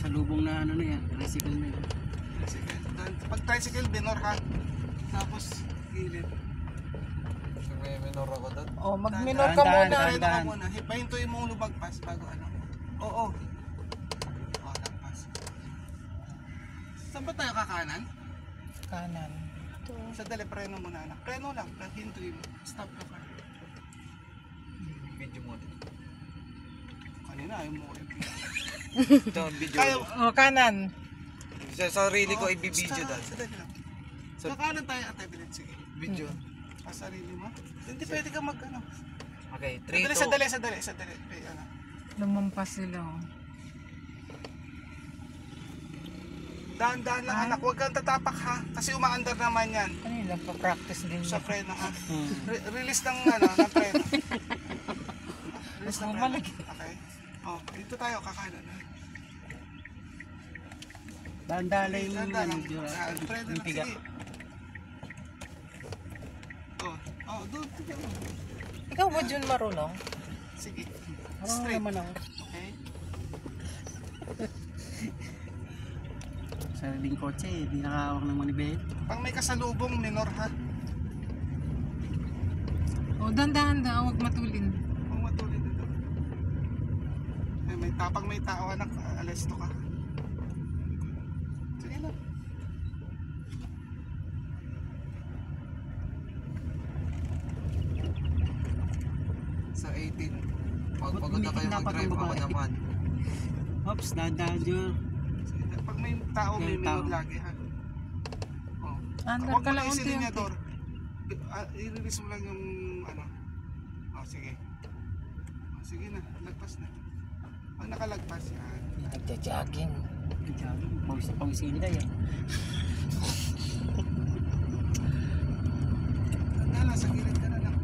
Kasalubong na ano na yan, tricycle na yan. Tricycle. Pag tricycle, binor ha. Tapos, gilid. May minor ako doon. Oh, mag-minor ka Dahan-dahan, muna. Preno ka muna. Pahintuin mong lumagpas bago ano. Oo. Oo, lagpas. Saan ba tayo kakanan? Kanan. Sandali, preno muna anak. Preno lang, hintuin mo. Stop ka pa. Video mo din. Kanina ayaw mo. Ito ang video. Kaya, Oh, kanan. Sa sarili ko ibibideo dahil. Sandali lang. Kakanan tayo at evidence. Sige. Video. Sarili mo? Hindi pwede ka mag ano. Okay, 3, 2. Sandali. Ano. Lumampas sila. Oh. Dahan-dahan lang anak, huwag kang tatapak ha. Kasi umaandar naman yan. Kanina pa practice din Sa niya. preno ha. Release ng ano, ng preno. Release ng preno. Okay. Oh, dito tayo kakanan ha. Dahan-dahan yung Dahan-dahan lang. medyo Preno yung lang, piga. sige. Doon. Ikaw ba Jun marunong? Sige. Ano Straight. naman ako? Okay. Sariling kotse, hindi nakahawak ng manibel. Pang may kasalubong, minor ha. Oh, dandahan daw, huwag matulin. Huwag matulid dito. Pag may tao anak, alas to ka. Sige lang. Sa 18. Pagod na kayo mag-drive ako naman. Oops, dahan-dahan yun. Sige, pag may tao, may May tao. minor lagi ha. Oh. Andar Huwag ka mo lang na unti-unti. isilinyador. I-release mo lang yung ano. Sige. Sige na, lagpas na. Pag nakalagpas yan. Nagja-jogging. Pawis na pawis nila yan. Nasa gilid ka na lang.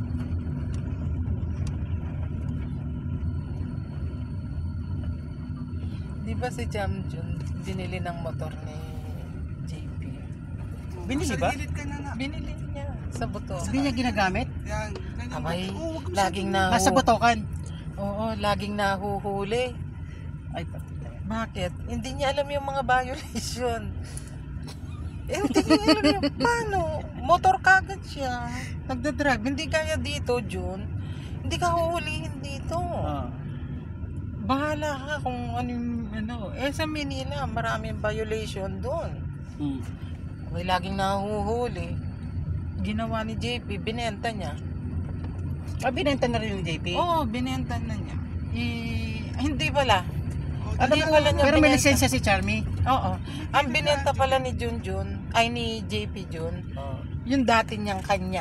Di ba si Jam Jun binili ng motor ni JP? Binili Nasa ba? gilid ka na na. Binili niya sa buto. Hindi niya ginagamit? Yan. Ganyan Abay, ba? Oo, wag mo laging sabihin. Nasa botokan. Oo, laging nahuhuli. Ay, Bakit? Hindi niya alam yung mga violation. Hindi niya alam yung paano. Motor kagad siya. Nagdadrive. Hindi kaya dito, Jun. Hindi ka huhulihin dito. Bahala ka kung ano yung ano. Sa Manila, maraming violation doon. May laging nahuhuli. Ginawa ni JP, binenta niya. binenta na rin yung JP? Oo, binenta na niya. Hindi pala. Alam Hindi ko, pala niya pero may binenta. lisensya si Charmy. Oo. Ang binenta pala ni Junjun, ay ni JP Jun, yung dati niyang kanya.